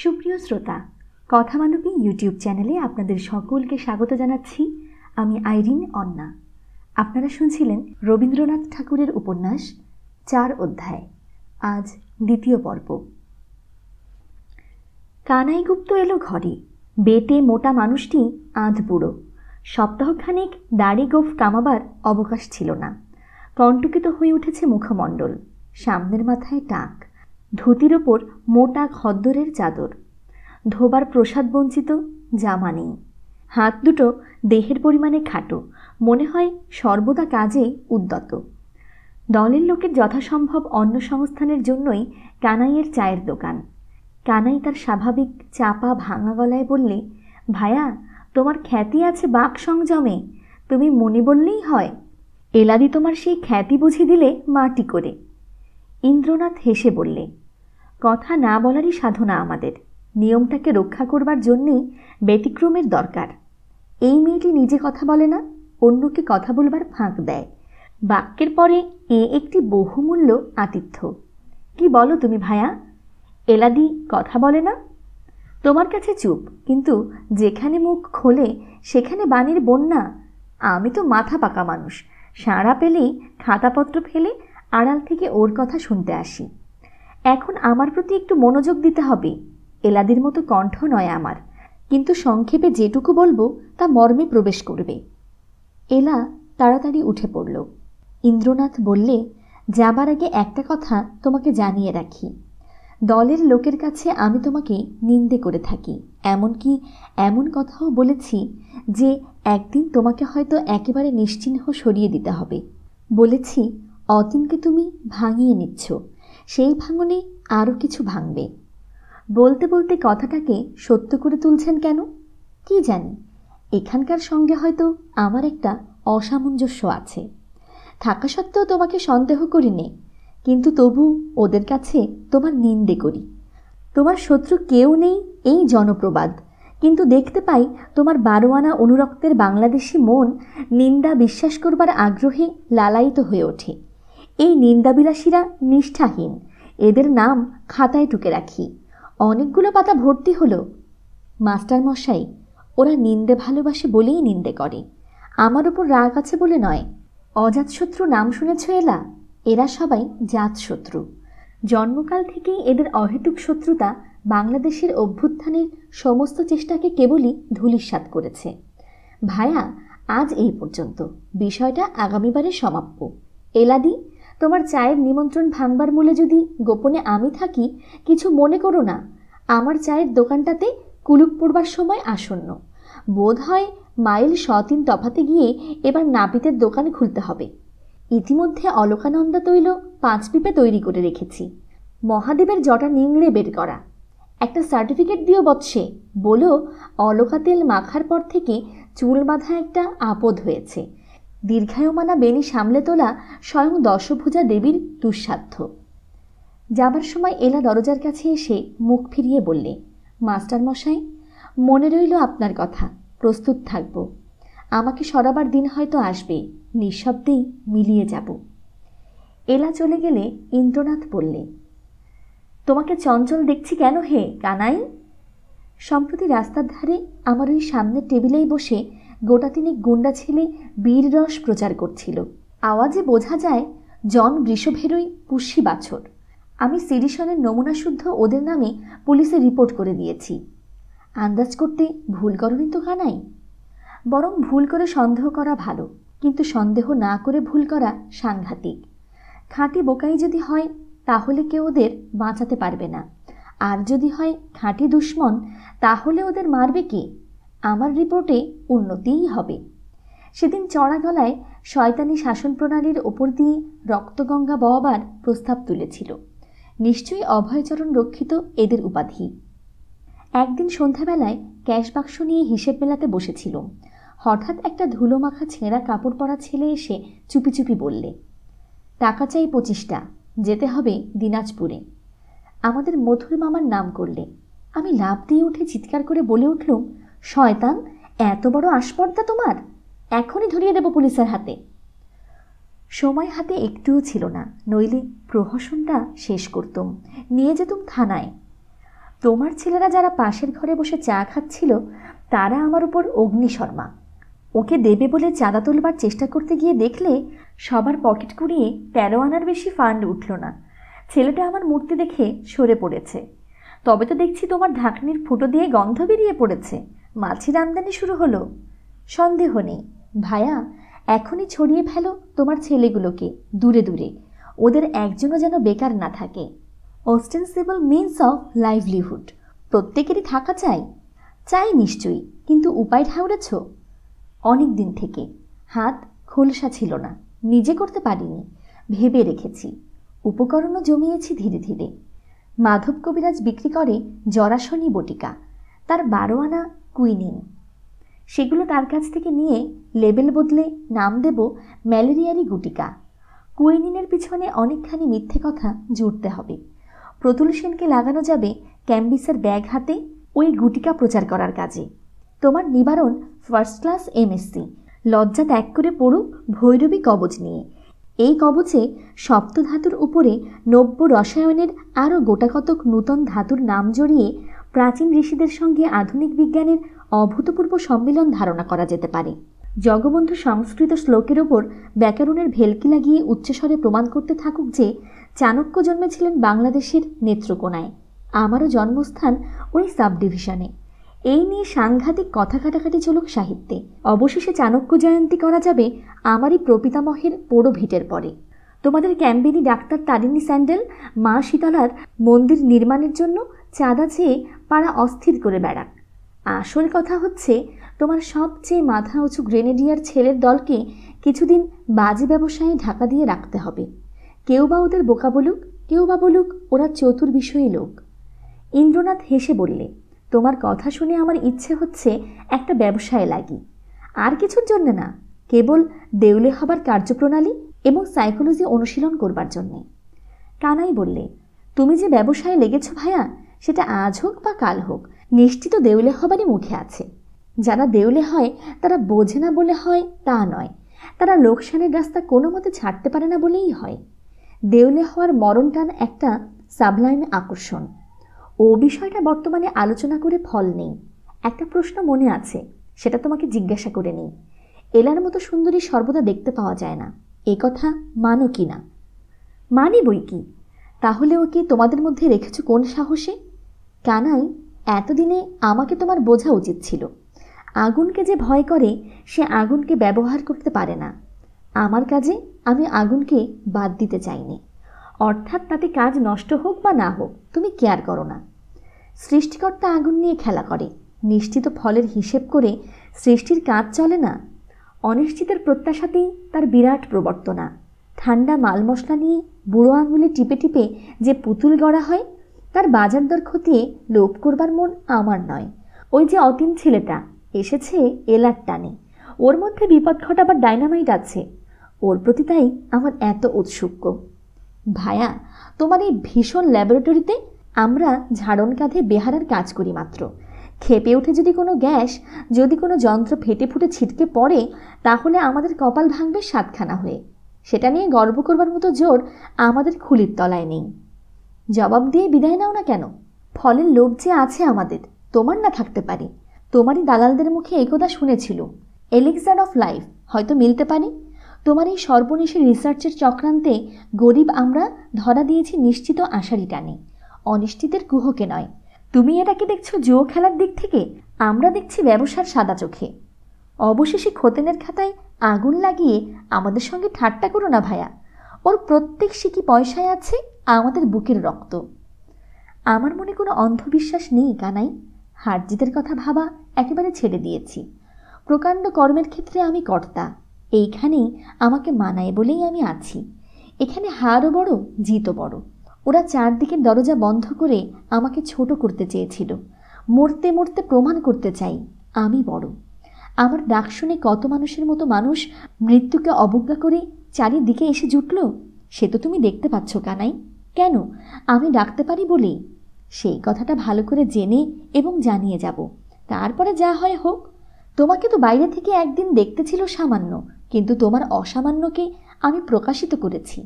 সুপ্রিয় শ্রোতা, কথামানবী ইউটিউব চ্যানেলে আপনাদের সকলকে স্বাগত জানাচ্ছি। আমি আইরিন অন্না। আপনারা শুনছিলেন রবীন্দ্রনাথ ঠাকুরের উপন্যাস 4 অধ্যায়। আজ দ্বিতীয় পর্ব। কানাই গুপ্ত এলো ঘরে। বেটে মোটা মানুষটি আধ বুড়ো। সপ্তাহখানেক দাড়ি গোঁফ কামাবার অবকাশ ছিল না। কণ্টকিত হয়ে উঠেছে মুখমণ্ডল, সামনের মাথায় টাক, ধুতির ওপর মোটা খদ্দরের চাদর, ধোবার প্রসাদ বঞ্চিত জামা নেই। হাত দুটো দেহের পরিমাণে খাটো, মনে হয় সর্বদা কাজে উদ্যত। দলের লোকের যথাসম্ভব অন্ন সংস্থানের জন্যই কানাইয়ের চায়ের দোকান। কানাই তার স্বাভাবিক চাপা ভাঙা গলায় বললে, ভায়া, তোমার খ্যাতি আছে বাক সংযমে, তুমি মনি বললেই হয়। এলাদি তোমার সেই খ্যাতি বুঝি দিলে মাটি করে। ইন্দ্রনাথ হেসে বললে, কথা না বলারই সাধনা আমাদের। নিয়মটাকে রক্ষা করবার জন্যেই ব্যতিক্রমের দরকার। এই মেয়েটি নিজে কথা বলে না, অন্যকে কথা বলবার ফাঁক দেয়। বাক্যের পরে একটি বহুমূল্য আতিথ্য। কি বলো তুমি ভায়া? এলাদি কথা বলে না? তোমার কাছে চুপ, কিন্তু যেখানে মুখ খোলে সেখানে বাণীর বন্যা। আমি তো মাথা পাকা মানুষ, সাড়া পেলেই খাতাপত্র ফেলে আড়াল থেকে ওর কথা শুনতে আসি। এখন আমার প্রতি একটু মনোযোগ দিতে হবে। এলাদির মতো কণ্ঠ নয় আমার, কিন্তু সংক্ষেপে যেটুকু বলবো তা মর্মে প্রবেশ করবে। এলা তাড়াতাড়ি উঠে পড়ল। ইন্দ্রনাথ বললে, যাবার আগে একটা কথা তোমাকে জানিয়ে রাখি। দলের লোকের কাছে আমি তোমাকে নিন্দে করে থাকি, এমনকি এমন কথাও বলেছি যে একদিন তোমাকে হয়তো একেবারে নিশ্চিহ্ন সরিয়ে দিতে হবে। বলেছি অতীনকে তুমি ভাঙিয়ে নিচ্ছ, সেই ভাঙনে আরও কিছু ভাঙবে। বলতে বলতে কথাটাকে সত্য করে তুলছেন কেন কি জানি। এখানকার সঙ্গে হয়তো আমার একটা অসামঞ্জস্য আছে। থাকা সত্ত্বেও তোমাকে সন্দেহ করি নে, কিন্তু তবু ওদের কাছে তোমার নিন্দে করি। তোমার শত্রু কেউ নেই এই জনপ্রবাদ, কিন্তু দেখতে পাই তোমার 12 আনা অনুরক্তের বাংলাদেশি মন নিন্দা বিশ্বাস করবার আগ্রহে লালায়িত হয়ে ওঠে। এই নিন্দাবিলাসীরা নিষ্ঠাহীন, এদের নাম খাতায় টুকে রাখি। অনেকগুলো পাতা ভর্তি হলো। মাস্টার মশাই, ওরা নিন্দে ভালোবাসে বলেই নিন্দে করে, আমার ওপর রাগ আছে বলে নয়। অজাতশত্রু নাম শুনেছ এলা? এরা সবাই জাতশত্রু। জন্মকাল থেকেই এদের অহেতুক শত্রুতা বাংলাদেশের অভ্যুত্থানের সমস্ত চেষ্টাকে কেবলই ধূলিসাৎ করেছে। ভায়া, আজ এই পর্যন্ত, বিষয়টা আগামীবারে সমাপ্য। এলাদি, তোমার চায়ের নিমন্ত্রণ ভাঙবার মূলে যদি গোপনে আমি থাকি, কিছু মনে করো না। আমার চায়ের দোকানটাতে কুলুপ পড়বার সময় আসন্ন। বোধ হয় মাইল 100-3 তফাতে গিয়ে এবার নাপিতের দোকান খুলতে হবে। ইতিমধ্যে অলকানন্দা তৈল 5 পিপে তৈরি করে রেখেছি। মহাদেবের জটা নিংড়ে বের করা। একটা সার্টিফিকেট দিও বৎসে, বলো অলকা তেল মাখার পর থেকে চুল বাঁধা একটা আপদ হয়েছে। দীর্ঘায়মানা বেনি সামলে তোলা স্বয়ং দশভুজা দেবীর দুঃসাধ্য। যাবার সময় এলা দরজার কাছে এসে মুখ ফিরিয়ে বললে, মাস্টার মশাই, মনে রইল আপনার কথা, প্রস্তুত থাকব। আমাকে সরাবার দিন হয়তো আসবে, নিঃশব্দেই মিলিয়ে যাব। এলা চলে গেলে ইন্দ্রনাথ বললে, তোমাকে চঞ্চল দেখছি কেন হে কানাই? সম্প্রতি রাস্তার ধারে আমার ওই সামনের টেবিলেই বসে গোটা 3 গুন্ডা ছেলে বীর রস প্রচার করছিল। আওয়াজে বোঝা যায় জন বৃষভেরই পুষ্যি বাছর। আমি সিডিশনের নমুনা শুদ্ধ ওদের নামে পুলিশে রিপোর্ট করে দিয়েছি। আন্দাজ করতে ভুল করনি তো কানাই? বরং ভুল করে সন্দেহ করা ভালো, কিন্তু সন্দেহ না করে ভুল করা সাংঘাতিক। খাঁটি বোকাই যদি হয় তাহলে কেউ ওদের বাঁচাতে পারবে না, আর যদি হয় খাঁটি দুশ্মন তাহলে ওদের মারবে কে? আমার রিপোর্টে উন্নতিই হবে। সেদিন চড়া গলায় শয়তানি শাসন প্রণালীর ওপর দিয়ে রক্তগঙ্গা বওয়াবার প্রস্তাব তুলেছিল। নিশ্চয়ই অভয়চরণ রক্ষিত এদের উপাধি। একদিন সন্ধ্যাবেলায় ক্যাশ বাক্স নিয়ে হিসেব মেলাতে বসেছিল। হঠাৎ একটা ধুলো মাখা ছেঁড়া কাপড় পরা ছেলে এসে চুপি চুপি বললে, টাকা চাই 25টা, যেতে হবে দিনাজপুরে। আমাদের মধুর মামার নাম করলে। আমি লাফ দিয়ে উঠে চিৎকার করে বলে উঠলুম, শয়তান, এত বড় আস্পর্ধা তোমার! এখনই ধরিয়ে দেব পুলিশের হাতে। সময় হাতে একটুও ছিল না, নইলে প্রহসনটা শেষ করতুম, নিয়ে যেতুম থানায়। তোমার ছেলেরা যারা পাশের ঘরে বসে চা খাচ্ছিল তারা আমার উপর অগ্নিশর্মা। ওকে দেবে বলে চাঁদা তোলবার চেষ্টা করতে গিয়ে দেখলে সবার পকেট কুড়িয়ে 13 আনার বেশি ফান্ড উঠল না। ছেলেটা আমার মূর্তি দেখে সরে পড়েছে। তবে তো দেখছি তোমার ঢাকনির ফুটো দিয়ে গন্ধ বেরিয়ে পড়েছে, মাছির আমদানি শুরু হলো। সন্দেহ নেই ভায়া, এখনই ছড়িয়ে ফেলো তোমার ছেলেগুলোকে দূরে দূরে, ওদের একজনও যেন বেকার না থাকে। অস্টেন্সিবল মিনস অফ লাইভলিহুড প্রত্যেকেরই থাকা চাই। চাই নিশ্চয়ই, কিন্তু উপায় ঠাউরেছ? অনেক দিন থেকে হাত খোলসা ছিল না, নিজে করতে পারিনি, ভেবে রেখেছি। উপকরণও জমিয়েছি ধীরে ধীরে। মাধব কবিরাজ বিক্রি করে জরাসনী বটিকা, তার 12 আনা কুইনিন। সেগুলো তার কাছ থেকে নিয়ে লেবেল বদলে নাম দেব ম্যালেরিয়ারি গুটিকা। কুইনিনের পিছনে অনেকখানি মিথ্যে কথা জুড়তে হবে। প্রতুল সেনকে লাগানো যাবে ক্যাম্বিসের ব্যাগ হাতে ওই গুটিকা প্রচার করার কাজে। তোমার নিবারণ ফার্স্ট ক্লাস MSc, লজ্জা ত্যাগ করে পড়ুক ভৈরবী কবচ নিয়ে। এই কবচে সপ্তধাতুর উপরে 90 রসায়নের আরও গোটাকতক নূতন ধাতুর নাম জড়িয়ে প্রাচীন ঋষিদের সঙ্গে আধুনিক বিজ্ঞানের অভূতপূর্ব সম্মিলন ধারণা করা যেতে পারে। জগবন্ধু সংস্কৃত শ্লোকের ওপর ব্যাকরণের ভেলকি লাগিয়ে উচ্চস্বরে প্রমাণ করতে থাকুক যে চাণক্য জন্মেছিলেন বাংলাদেশের নেত্রকোনায়, আমারও জন্মস্থান ওই সাবডিভিশনে। এই নিয়ে সাংঘাতিক কথা কাটাকাটি চলুক সাহিত্যে। অবশেষে চাণক্য জয়ন্তী করা যাবে আমারই প্রপিতামহের পোড়ো ভিটের পরে। তোমাদের ক্যাম্বেনি ডাক্তার তারিণী স্যান্ডেল মা শীতলার মন্দির নির্মাণের জন্য চাঁদা চেয়ে পাড়া অস্থির করে বেড়াক। আসল কথা হচ্ছে তোমার সবচেয়ে মাথা উঁচু গ্রেনেডিয়ার ছেলের দলকে কিছুদিন বাজে ব্যবসায়ে ঢাকা দিয়ে রাখতে হবে। কেউ বা ওদের বোকা বলুক, কেউ বা বলুক ওরা চতুর বিষয়ী লোক। ইন্দ্রনাথ হেসে বললে, তোমার কথা শুনে আমার ইচ্ছে হচ্ছে একটা ব্যবসায় লাগি। আর কিছুর জন্য না, কেবল দেউলে হবার কার্যপ্রণালী এবং সাইকোলজি অনুশীলন করবার জন্যে। কানাই বললে, তুমি যে ব্যবসায় লেগেছ ভায়া, সেটা আজ হোক বা কাল হোক, নিশ্চিত দেউলে হবারই মুখে আছে। যারা দেউলে হয় তারা বোঝে না বলে হয় তা নয়, তারা লোকসানের রাস্তা কোনো মতে ছাড়তে পারে না বলেই হয়। দেউলে হওয়ার মরণ টান একটা সাবলাইম আকর্ষণ। ও বিষয়টা বর্তমানে আলোচনা করে ফল নেই। একটা প্রশ্ন মনে আছে, সেটা তোমাকে জিজ্ঞাসা করে নেই। এলার মতো সুন্দরী সর্বদা দেখতে পাওয়া যায় না, এ কথা মানো কি না? মানি বই কি। তাহলে ওকে তোমাদের মধ্যে রেখেছ কোন সাহসে? কানাই, এতদিনে আমাকে তোমার বোঝা উচিত ছিল। আগুনকে যে ভয় করে সে আগুনকে ব্যবহার করতে পারে না। আমার কাজে আমি আগুনকে বাদ দিতে চাইনি, অর্থাৎ তাতে কাজ নষ্ট হোক বা না হোক তুমি কেয়ার করো না। সৃষ্টিকর্তা আগুন নিয়ে খেলা করে, নিশ্চিত ফলের হিসেব করে সৃষ্টির কাজ চলে না। অনিশ্চিতের প্রত্যাশাতেই তার বিরাট প্রবর্তনা। ঠান্ডা মাল মশলা নিয়ে বুড়ো আঙুলে টিপে টিপে যে পুতুল গড়া হয়, তার বাজার দর খতিয়ে লোভ করবার মন আমার নয়। ওই যে অতীন ছেলেটা এসেছে এলার টানে, ওর মধ্যে বিপদ ঘটাবার ডাইনামাইট আছে, ওর প্রতি তাই আমার এত ঔৎসুক্য। ভায়া, তোমার এই ভীষণ ল্যাবরেটরিতে আমরা ঝাড়ন কাঁধে বেহারার কাজ করি মাত্র। খেপে উঠে যদি কোনো গ্যাস, যদি কোনো যন্ত্র ফেটে ফুটে ছিটকে পড়ে, তাহলে আমাদের কপাল ভাঙবে 7খানা হয়ে। সেটা নিয়ে গর্ব করবার মতো জোর আমাদের খুলির তলায় নেই। জবাব দিয়ে বিদায় নাও না কেন? ফলের লোভ যে আছে আমাদের, তোমার না থাকতে পারে। তোমারই দালালদের মুখে একদা শুনেছিল এলিক্সার অফ লাইফ, হয়তো মিলতে পারে। তোমার এই সর্বনেশী রিসার্চের চক্রান্তে গরিব আমরা ধরা দিয়েছি নিশ্চিত আশারি টানে, অনিশ্চিতের কুহকে নয়। তুমি এটাকে দেখছো জুয়ো খেলার দিক থেকে, আমরা দেখছি ব্যবসার সাদা চোখে। অবশেষে খতেনের খাতায় আগুন লাগিয়ে আমাদের সঙ্গে ঠাট্টা করো না ভায়া। ওর প্রত্যেক সিকি পয়সায় আছে আমাদের বুকের রক্ত। আমার মনে কোনো অন্ধবিশ্বাস নেই কানাই, হারজিতের কথা ভাবা একেবারে ছেড়ে দিয়েছি। প্রকাণ্ড কর্মের ক্ষেত্রে আমি কর্তা, এইখানেই আমাকে মানায় বলেই আমি আছি। এখানে হারও বড়, জিতও বড়। ওরা চারদিকের দরজা বন্ধ করে আমাকে ছোট করতে চেয়েছিল। মরতে মরতে প্রমাণ করতে চাই আমি বড়। আমার ডাক শুনে কত মানুষের মতো মানুষ মৃত্যুকে অবজ্ঞা করে চারিদিকে এসে জুটল, সে তো তুমি দেখতে পাচ্ছ কানাই। কেন? আমি ডাকতে পারি বলেই। সেই কথাটা ভালো করে জেনে এবং জানিয়ে যাব, তারপরে যা হয় হোক। তোমাকে তো বাইরে থেকে একদিন দেখতে ছিল সামান্য, কিন্তু তোমার অসামান্যকে আমি প্রকাশিত করেছি,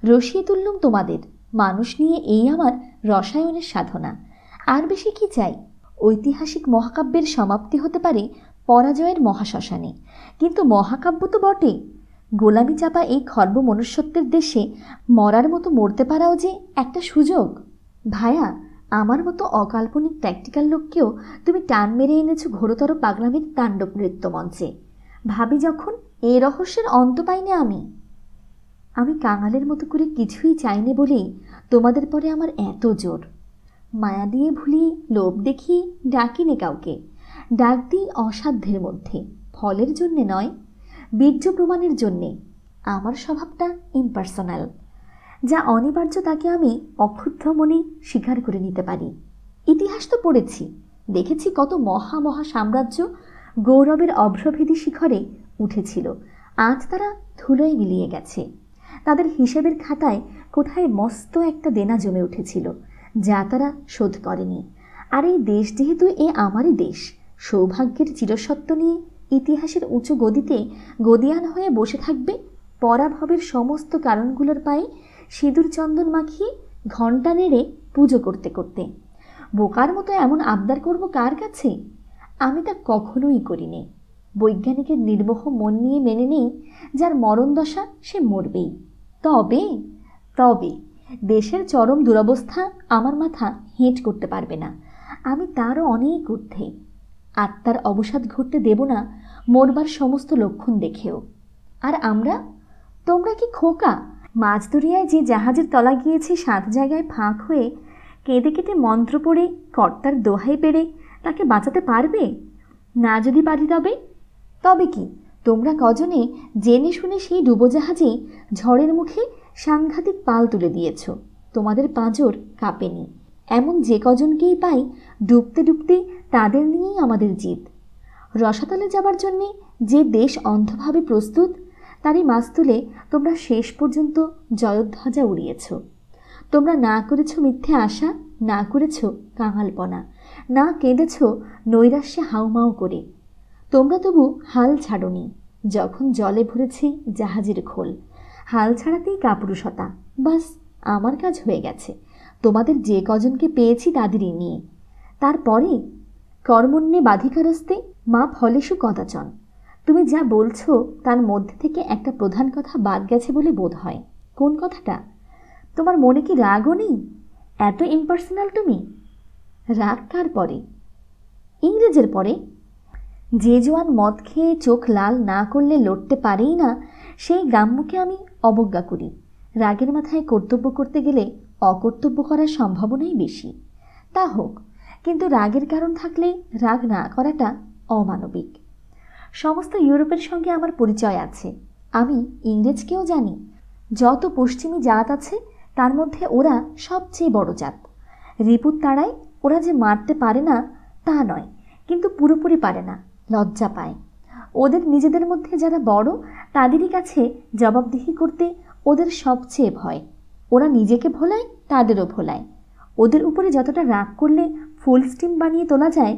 রসিয়ে তুললুম তোমাদের। মানুষ নিয়ে এই আমার রসায়নের সাধনা। আর বেশি কি চাই? ঐতিহাসিক মহাকাব্যের সমাপ্তি হতে পারে পরাজয়ের মহাশ্মশানে, কিন্তু মহাকাব্য তো বটে। গোলামি চাপা এই খর্ব মনুষ্যত্বের দেশে মরার মতো মরতে পারাও যে একটা সুযোগ। ভায়া, আমার মতো অকাল্পনিক প্র্যাকটিক্যাল লোককেও তুমি টান মেরে এনেছো ঘোরতর পাগলামির তাণ্ডব নৃত্য মঞ্চে। ভাবি যখন, এ রহস্যের অন্ত পাইনি আমি কাঙালের মতো করে কিছুই চাইনে বলেই তোমাদের পরে আমার এত জোর। মায়া দিয়ে ভুলি, লোভ দেখিয়ে ডাকিনে কাউকে, ডাক দিই অসাধ্যের মধ্যে, ফলের জন্যে নয়, বীর্য প্রমাণের জন্যে। আমার স্বভাবটা ইম্পার্সোনাল, যা অনিবার্য তাকে আমি অক্ষুব্ধ মনে স্বীকার করে নিতে পারি। ইতিহাস তো পড়েছি, দেখেছি কত মহা মহা সাম্রাজ্য গৌরবের অভ্রভেদী শিখরে উঠেছিল, আজ তারা ধুলোয় মিলিয়ে গেছে। তাদের হিসেবের খাতায় কোথায় মস্ত একটা দেনা জমে উঠেছিল, যা তারা শোধ করেনি। আর এই দেশ যেহেতু আমারই দেশ, সৌভাগ্যের চিরসত্য নিয়ে ইতিহাসের উঁচু গদিতে গদিয়ান হয়ে বসে থাকবে পরাভবের সমস্ত কারণগুলোর পায়ে সিঁদুর চন্দন মাখিয়ে ঘণ্টা নেড়ে পুজো করতে করতে। বোকার মতো এমন আবদার করব কার কাছে? আমি তা কখনোই করিনি। বৈজ্ঞানিকের নির্বহ মন নিয়ে মেনে নেই, যার মরণ দশা সে মরবেই। তবে তবে দেশের চরম দুরবস্থা আমার মাথা হেঁট করতে পারবে না। আমি তারও অনেক ঊর্ধ্বে। আত্মার অবসাদ ঘটতে দেব না মরবার সমস্ত লক্ষণ দেখেও। আর তোমরা কি খোকা? মাঝ দরিয়ায় যে জাহাজের তলা গিয়েছে 7 জায়গায় ফাঁক হয়ে, কেঁদে কেটে মন্ত্র পড়ে কর্তার দোহাই পেড়ে তাকে বাঁচাতে পারবে না? যদি পারি তবে কি তোমরা কজনে জেনে শুনে সেই ডুবোজাহাজে ঝড়ের মুখে সাংঘাতিক পাল তুলে দিয়েছ? তোমাদের পাঁজর কাঁপেনি। এমন যে কজনকেই পাই ডুবতে ডুবতে তাদের নিয়েই আমাদের জিত। রসাতলে যাবার জন্যে যে দেশ অন্ধভাবে প্রস্তুত, তারই মাছ তুলে তোমরা শেষ পর্যন্ত জয়ধ্বজা উড়িয়েছ। তোমরা না করেছ মিথ্যে আশা, না করেছ কাঙালপনা, না কেঁদেছ নৈরাশ্যে হাউমাউ করে। তোমরা তবু হাল ছাড়োনি যখন জলে ভরেছে জাহাজের খোল। হাল ছাড়াতেই কাপুরুষতা। বাস, আমার কাজ হয়ে গেছে। তোমাদের যে কজনকে পেয়েছি তাদেরই নিয়ে। তারপরে কর্মণ্যে বাধিকারস্তে মা ফলেষু কদাচন। তুমি যা বলছো তার মধ্যে থেকে একটা প্রধান কথা বাদ গেছে বলে বোধ হয়। কোন কথাটা? তোমার মনে কি রাগও নেই? এত ইম্পার্সোনাল তুমি। রাগ কার পরে? ইংরেজের পরে। যে জোয়ান মদ খেয়ে চোখ লাল না করলে লড়তে পারেই না, সেই গ্রাম্যকে আমি অবজ্ঞা করি। রাগের মাথায় কর্তব্য করতে গেলে অকর্তব্য করার সম্ভাবনাই বেশি। তা হোক, কিন্তু রাগের কারণ থাকলে রাগ না করাটা অমানবিক। সমস্ত ইউরোপের সঙ্গে আমার পরিচয় আছে। আমি ইংরেজকেও জানি। যত পশ্চিমী জাত আছে তার মধ্যে ওরা সবচেয়ে বড় জাত। রিপুর তাড়ায় ওরা যে মারতে পারে না তা নয়, কিন্তু পুরোপুরি পারে না, লজ্জা পায়। ওদের নিজেদের মধ্যে যারা বড় তাদেরই কাছে জবাবদিহি করতে ওদের সবচেয়ে ভয়। ওরা নিজেকে ভোলায়, তাদেরও ভোলায়। ওদের উপরে যতটা রাগ করলে ফুল স্টিম বানিয়ে তোলা যায়,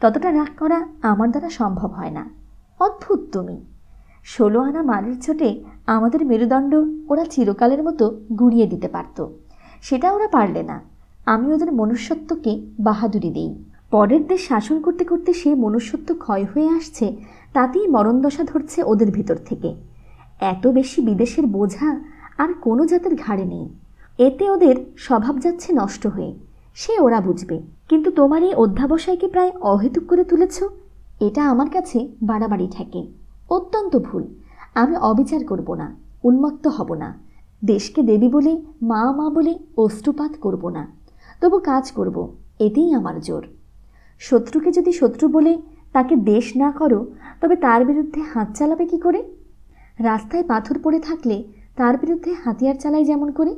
ততটা রাগ করা আমার দ্বারা সম্ভব হয় না। অদ্ভুত তুমি। 16 আনা মারের চোটে আমাদের মেরুদণ্ড ওরা চিরকালের মতো গুঁড়িয়ে দিতে পারত। সেটা ওরা পারলে না। আমি ওদের মনুষ্যত্বকে বাহাদুরি দেই। পরের দেশ শাসন করতে করতে সে মনুষ্যত্ব ক্ষয় হয়ে আসছে, তাতেই মরণদশা ধরছে ওদের ভিতর থেকে। এত বেশি বিদেশের বোঝা আর কোনো জাতের ঘাড়ে নেই। এতে ওদের স্বভাব যাচ্ছে নষ্ট হয়ে, সে ওরা বুঝবে। কিন্তু তোমার এই অধ্যাবসায়কে প্রায় অহেতুক করে তুলেছ, এটা আমার কাছে বাড়াবাড়ি ঠেকে। অত্যন্ত ভুল। আমি অবিচার করব না, উন্মত্ত হব না, দেশকে দেবী বলে মা মা বলে অশ্রুপাত করব না। তবু কাজ করব, এতেই আমার জোর। শত্রুকে যদি শত্রু বলে তাকে দেশ না করো, তবে তার বিরুদ্ধে হাত চালাবে কি করে? রাস্তায় পাথর পড়ে থাকলে তার বিরুদ্ধে হাতিয়ার চালায় যেমন করে,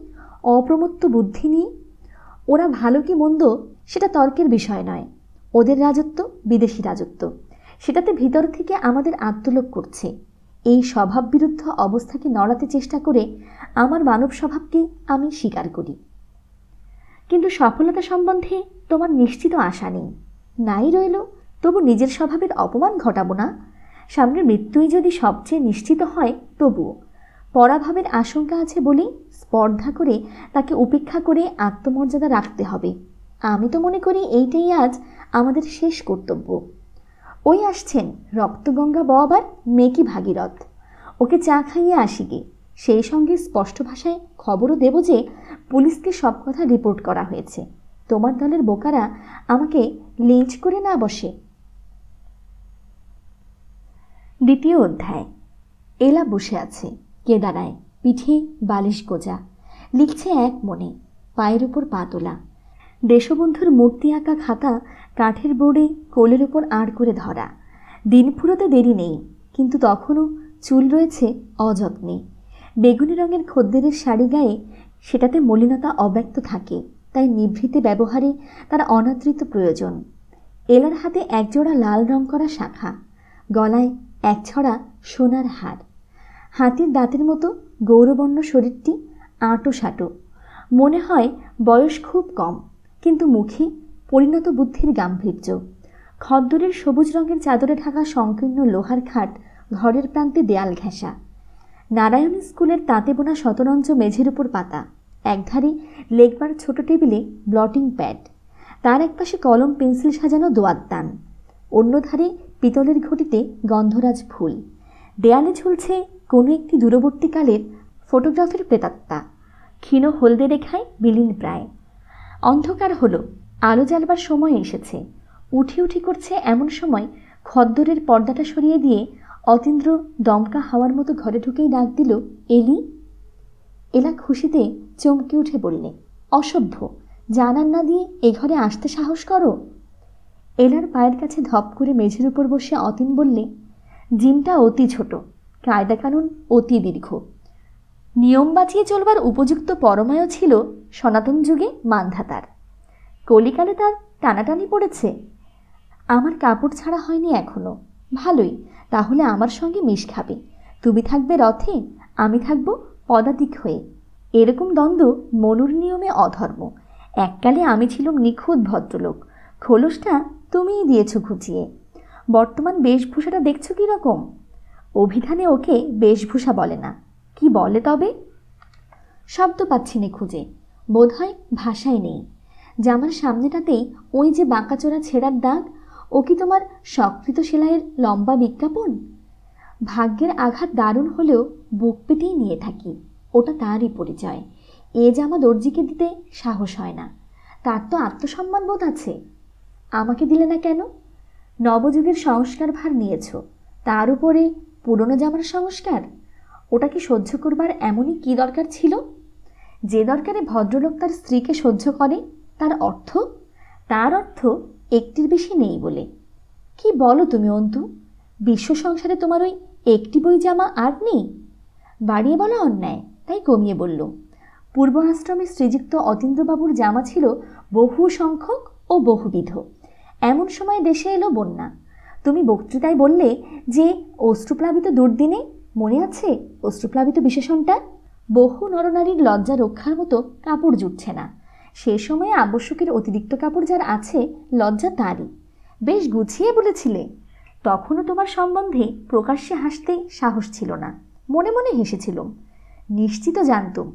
অপ্রমত্ত বুদ্ধি নিয়ে। ওরা ভালো কি মন্দ সেটা তর্কের বিষয় নয়। ওদের রাজত্ব বিদেশি রাজত্ব, সেটাতে ভিতর থেকে আমাদের আত্মলোপ করছে। এই স্বভাব বিরুদ্ধ অবস্থাকে নড়াতে চেষ্টা করে আমার মানব স্বভাবকে আমি স্বীকার করি। কিন্তু সফলতা সম্বন্ধে তোমার নিশ্চিত আশা নেই। নাই রইল, তবু নিজের স্বভাবের অপমান ঘটাবো না। সামনে মৃত্যুই যদি সবচেয়ে নিশ্চিত হয়, তবুও পরাভবের আশঙ্কা আছে বলেই স্পর্ধা করে তাকে উপেক্ষা করে আত্মমর্যাদা রাখতে হবে। আমি তো মনে করি এইটাই আজ আমাদের শেষ কর্তব্য। ওই আসছেন রক্তগঙ্গা বওয়াবার মেকি ভাগীরথ, ওকে চা খাইয়ে আসি গে। সেই সঙ্গে স্পষ্ট ভাষায় খবরও দেব যে পুলিশকে সব কথা রিপোর্ট করা হয়েছে। তোমার দলের বোকারা আমাকে লিঞ্চ করে না বসে। দ্বিতীয় অধ্যায়। এলা বসে আছে কেদারায়, পিঠে বালিশ গোজা, লিখছে এক মনে, পায়ের উপর পা তোলা। দেশবন্ধুর মূর্তি আঁকা খাতা কাঠের বোর্ডে কোলের উপর আড় করে ধরা। দিন ফুরোতে দেরি নেই, কিন্তু তখনও চুল রয়েছে অযত্নে। বেগুনি রঙের খদ্দেরের শাড়ি গায়ে সেটাতে মলিনতা অব্যক্ত থাকে, তাই নিভৃতে ব্যবহারে তার অনাদৃত প্রয়োজন। এলার হাতে একজোড়া লাল রং করা শাখা, গলায় এক ছড়া সোনার হার। হাতির দাঁতের মতো গৌরবর্ণ শরীরটি আঁটো সাঁটো, মনে হয় বয়স খুব কম, কিন্তু মুখে পরিণত বুদ্ধির গাম্ভীর্য। খদ্দরের সবুজ রঙের চাদরে ঢাকা সংকীর্ণ লোহার খাট ঘরের প্রান্তে দেয়াল ঘেঁষা। নারায়ণ স্কুলের তাঁতে বোনা শতরঞ্চ মেঝের উপর পাতা, একধারে লেখবার ছোট টেবিলে ব্লটিং প্যাড, তার একপাশে কলম পেন্সিল সাজানো দোয়াতদান, অন্য ধারে পিতলের ঘটিতে গন্ধরাজ ফুল। দেয়ালে ঝুলছে কোনো একটি দূরবর্তীকালের ফটোগ্রাফের প্রেতাত্মা, ক্ষীণ হলদে রেখায় বিলীন প্রায়। অন্ধকার হলো, আলো জ্বালবার সময় এসেছে। উঠি উঠি করছে এমন সময় খদ্দরের পর্দাটা সরিয়ে দিয়ে অতীন্দ্র দমকা হাওয়ার মতো ঘরে ঢুকেই ডাক দিল, এলি। এলা খুশিতে চমকে উঠে বললে, অসভ্য, জানান না দিয়ে এ ঘরে আসতে সাহস করো। এলার পায়ের কাছে ধপ করে মেঝের উপর বসে অতীন বললে, জিমটা অতি ছোট, কায়দা কানুন অতি দীর্ঘ। নিয়ম বাঁচিয়ে চলবার উপযুক্ত পরমায়ও ছিল সনাতন যুগে মান্ধাতার। কলিকালে তার টানাটানি পড়েছে। আমার কাপড় ছাড়া হয়নি এখনো। ভালোই, তাহলে আমার সঙ্গে মিশ খাবে। তুমি থাকবে রথে, আমি থাকব পদাতিক হয়ে। এরকম দ্বন্দ্ব মনুর নিয়মে অধর্ম। এককালে আমি ছিলাম নিখুঁত ভদ্রলোক, খোলসটা তুমিই দিয়েছ ঘুচিয়ে। বর্তমান বেশভূষাটা দেখছ কী রকম? অভিধানে ওকে বেশভূষা বলে না, কি বলে তবে? শব্দ পাচ্ছি নে খুঁজে, বোধহয় ভাষায় নেই। জামার সামনেটাতেই ওই যে বাঁকাচোরা ছেঁড়ার দাগ, ও কি তোমার সকৃত সেলাইয়ের লম্বা বিজ্ঞাপন? ভাগ্যের আঘাত দারুণ হলেও বুক পেতেই নিয়ে থাকি, ওটা তারই পরিচয়। এ জামা দর্জিকে দিতে সাহস হয় না, তার তো আত্মসম্মান বোধ আছে। আমাকে দিলে না কেন? নবযুগের সংস্কার ভার নিয়েছ, তার উপরে পুরনো জামার সংস্কার। ওটা কি সহ্য করবার এমনই কি দরকার ছিল? যে দরকারে ভদ্রলোক তার স্ত্রীকে সহ্য করে, তার অর্থ একটির বেশি নেই বলে। কি বলো তুমি অন্তু? বিশ্ব সংসারে তোমার ওই একটি বই জামা আর নেই? বাড়িয়ে বলা অন্যায়, তাই কমিয়ে বলল। পূর্ব আশ্রমে শ্রীযুক্ত অতীন্দ্রবাবুর জামা ছিল বহু সংখ্যক ও বহুবিধ। এমন সময় দেশে এলো বন্যা। তুমি বক্তৃতায় বললে যে অশ্রুপ্লাবিত দুর্দিনে, মনে আছে অশ্রুপ্লাবিত বিশেষণটা? বহু নরনারীর লজ্জা রক্ষার মতো কাপড় জুটছে না। সে সময়ে আবশ্যকের অতিরিক্ত কাপড় যার আছে, লজ্জা তারই। বেশ গুছিয়ে বলেছিলে। তখনও তোমার সম্বন্ধে প্রকাশ্যে হাসতে সাহস ছিল না, মনে মনে হেসেছিলুম। নিশ্চিত জানতুম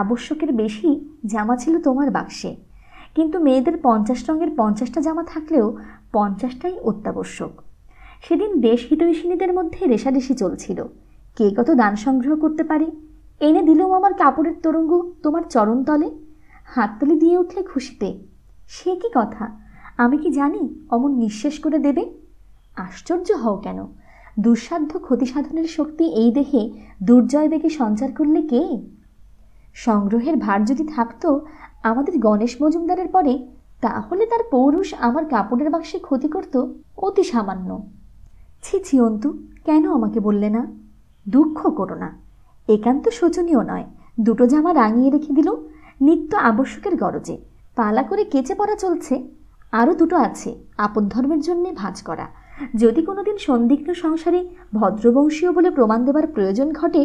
আবশ্যকের বেশি জামা ছিল তোমার বাক্সে, কিন্তু মেয়েদের 50 রঙের 50টা জামা থাকলেও 50টাই অত্যাবশ্যক। সেদিন দেশ হিতৈষিণীদের মধ্যে রেষারেষি চলছিল, কে কত দান সংগ্রহ করতে পারে। এনে দিলুম আমার কাপড়ের তরঙ্গ তোমার চরণতলে। হাততালি দিয়ে উঠলে খুশিতে। সে কি কথা, আমি কি জানি অমন নিঃশেষ করে দেবে? আশ্চর্য হও কেন? দুঃসাধ্য ক্ষতি সাধনের শক্তি এই দেহে দুর্জয় বেগে সঞ্চার করলে কে? সংগ্রহের ভার যদি থাকতো আমাদের গণেশ মজুমদারের পরে, তাহলে তার পৌরুষ আমার কাপড়ের বাক্সে ক্ষতি করত অতি সামান্য। ছি ছি অন্তু, কেন আমাকে বললে না? দুঃখ করো না, একান্ত শোচনীয় নয়। দুটো জামা রাঙিয়ে রেখে দিল নিত্য আবশ্যকের গরজে, পালা করে কেচে পড়া চলছে। আরও দুটো আছে আপদ্ধর্মের জন্যে ভাঁজ করা। যদি কোনোদিন সন্দিগ্ধ সংসারে ভদ্রবংশীয় বলে প্রমাণ দেবার প্রয়োজন ঘটে,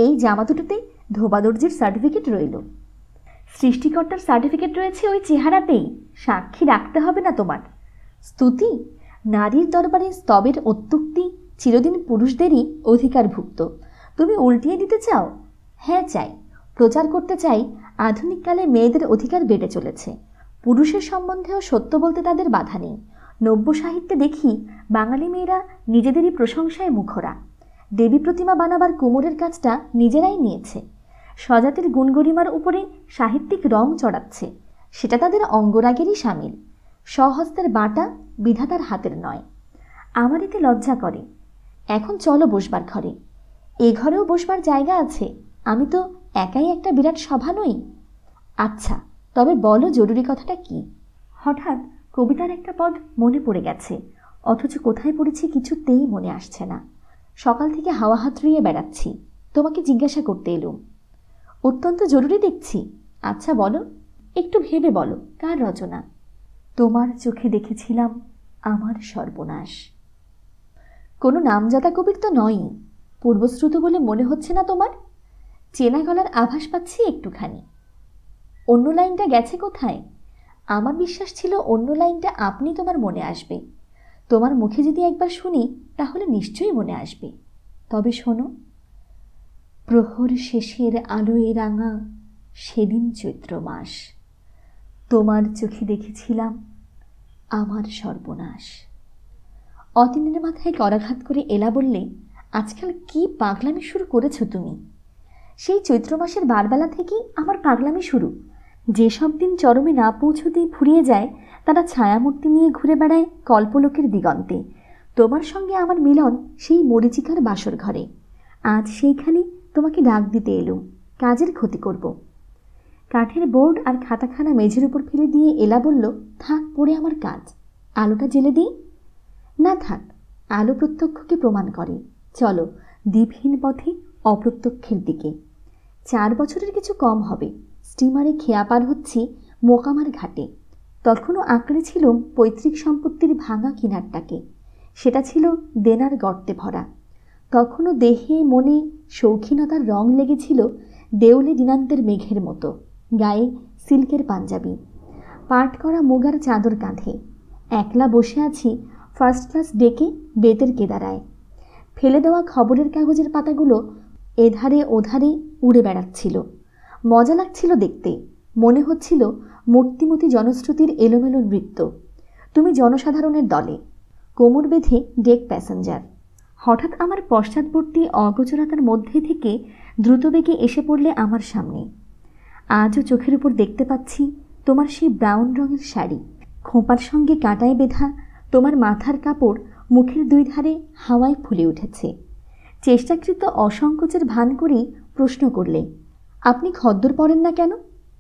এই জামা দুটোতে ধোবাদর্জির সার্টিফিকেট রইল। সৃষ্টিকর্তার সার্টিফিকেট রয়েছে ওই চেহারাতেই, সাক্ষী রাখতে হবে না তোমার। স্তুতি, নারীর দরবারে স্তবের অত্যুক্তি চিরদিন পুরুষদেরই অধিকারভুক্ত। তুমি উল্টিয়ে দিতে চাও? হ্যাঁ চাই। প্রচার করতে চাই আধুনিককালে মেয়েদের অধিকার বেড়ে চলেছে। পুরুষের সম্বন্ধেও সত্য বলতে তাদের বাধা নেই। নব্য সাহিত্যে দেখি বাঙালি মেয়েরা নিজেদেরই প্রশংসায় মুখরা। দেবী প্রতিমা বানাবার কুমোরের কাজটা নিজেরাই নিয়েছে। স্বজাতির গুণগরিমার উপরে সাহিত্যিক রং চড়াচ্ছে, সেটা তাদের অঙ্গরাগেরই সামিল। স্বহস্তের বাটা বিধাতার হাতের নয়। আমার এতে লজ্জা করে। এখন চলো বসবার ঘরে। এ ঘরেও বসবার জায়গা আছে, আমি তো একাই একটা বিরাট সভা নই। আচ্ছা, তবে বলো জরুরি কথাটা কি? হঠাৎ কবিতার একটা পদ মনে পড়ে গেছে, অথচ কোথায় পড়েছি কিছুতেই মনে আসছে না। সকাল থেকে হাওয়া হাতড়িয়ে বেড়াচ্ছি, তোমাকে জিজ্ঞাসা করতে এলুম। অত্যন্ত জরুরি দেখছি। আচ্ছা বলো, একটু ভেবে বলো, কার রচনা? তোমার চোখে দেখেছিলাম আমার সর্বনাশ। কোনো নামজাদা কবির তো নয়ই। পূর্বশ্রুত বলে মনে হচ্ছে না তোমার? চেনা গলার আভাস পাচ্ছি একটুখানি। অন্য লাইনটা গেছে কোথায়? আমার বিশ্বাস ছিল অন্য লাইনটা আপনি তোমার মনে আসবে। তোমার মুখে যদি একবার শুনি তাহলে নিশ্চয়ই মনে আসবে। তবে শোনো। প্রহর শেষের আলোয় রাঙা সেদিন চৈত্র মাস, তোমার চোখে দেখেছিলাম আমার সর্বনাশ। অতীনের মাথায় করাঘাত করে এলা বললে, আজকাল কি পাগলামি শুরু করেছ তুমি? সেই চৈত্র মাসের বারবেলা থেকেই আমার পাগলামি শুরু। যেসব দিন চরমে না পৌঁছতেই ফুরিয়ে যায়, তারা ছায়ামূর্তি নিয়ে ঘুরে বেড়ায় কল্পলোকের দিগন্তে। তোমার সঙ্গে আমার মিলন সেই মরীচিকার বাসর ঘরে। আজ সেইখানে তোমাকে ডাক দিতে এলুম, কাজের ক্ষতি করব। কাঠের বোর্ড আর খাতাখানা মেঝের উপর ফেলে দিয়ে এলা বলল, থাক পড়ে আমার কাজ। আলোটা জ্বেলে দিই? না থাক, আলো প্রত্যক্ষকে প্রমাণ করে। চলো দ্বীপহীন পথে অপ্রত্যক্ষের দিকে। 4 বছরের কিছু কম হবে। স্টিমারে খেয়া পার হচ্ছি মোকামার ঘাটে। তখনও আঁকড়ে ছিল পৈতৃক সম্পত্তির ভাঙা কিনারটাকে। সেটা ছিল দেনার গর্তে ভরা। তখনও দেহে মনে শৌখিনতার রং লেগেছিল দেউলে দিনান্তের মেঘের মতো। গায়ে সিল্কের পাঞ্জাবি, পাট করা মুগার চাদর কাঁধে। একলা বসে আছি ফার্স্ট ক্লাস ডেকে বেতের কেদারায়। ফেলে দেওয়া খবরের কাগজের পাতাগুলো এধারে ওধারে উড়ে বেড়াচ্ছিল। মজা লাগছিল দেখতে। মনে হচ্ছিল মূর্তিমতি জনশ্রুতির এলোমেলো নৃত্য। তুমি জনসাধারণের দলে, কোমর বেঁধে ডেক প্যাসেঞ্জার। হঠাৎ আমার পশ্চাৎবর্তী অগোচরতার মধ্যে থেকে দ্রুতবেগে এসে পড়লে আমার সামনে। আজও চোখের উপর দেখতে পাচ্ছি তোমার সেই ব্রাউন রঙের শাড়ি, খোঁপার সঙ্গে কাঁটায় বেঁধা তোমার মাথার কাপড় মুখের 2 ধারে হাওয়ায় ফুলে উঠেছে। চেষ্টাকৃত অসংকোচের ভান করেই প্রশ্ন করলে, আপনি খদ্দর পরেন না কেন?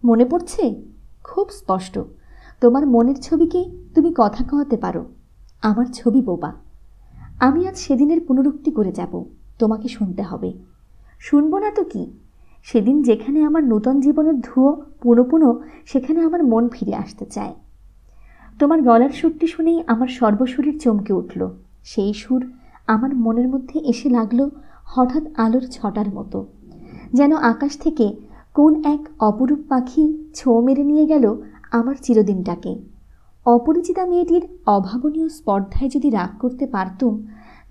মনে পড়ছে? খুব স্পষ্ট। তোমার মনের ছবিকে তুমি কথা কওয়াতে পারো। আমার ছবি বোবা। আমি আজ সেদিনের পুনরুক্তি করে যাব, তোমাকে শুনতে হবে। শুনবো না তো কি? সেদিন যেখানে আমার নূতন জীবনের ধুয়ো পুনো পুনো, সেখানে আমার মন ফিরে আসতে চায়। তোমার গলার সুরটি শুনেই আমার সর্বশরীর চমকে উঠল। সেই সুর আমার মনের মধ্যে এসে লাগলো হঠাৎ আলোর ছটার মতো। যেন আকাশ থেকে কোন এক অপরূপ পাখি ছো মেরে নিয়ে গেল আমার চিরদিনটাকে। অপরিচিতা মেয়েটির অভাবনীয় স্পর্ধায় যদি রাগ করতে পারতুম,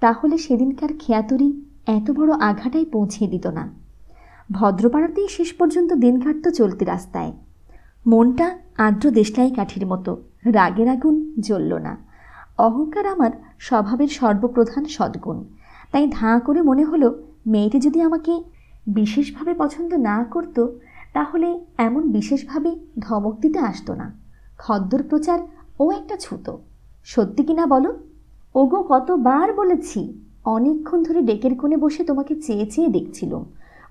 তাহলে সেদিনকার খেয়াতরি এত বড় আঘাটাই পৌঁছিয়ে দিত না। ভদ্রপাড়াতেই শেষ পর্যন্ত দিন কাটত চলতি রাস্তায়। মনটা আর্দ্র দেশলাই কাঠির মতো, রাগের আগুন জ্বলল না। অহংকার আমার স্বভাবের সর্বপ্রধান সদ্গুণ। তাই ধাঁ করে মনে হলো, মেয়েটি যদি আমাকে বিশেষভাবে পছন্দ না করত, তাহলে এমন বিশেষভাবে ধমক দিতে আসতো না। খদ্দর প্রচার ও একটা ছুতো। সত্যি কিনা বলো? ওগো, কতবার বলেছি। অনেকক্ষণ ধরে ডেকের কোণে বসে তোমাকে চেয়ে চেয়ে দেখছিলাম।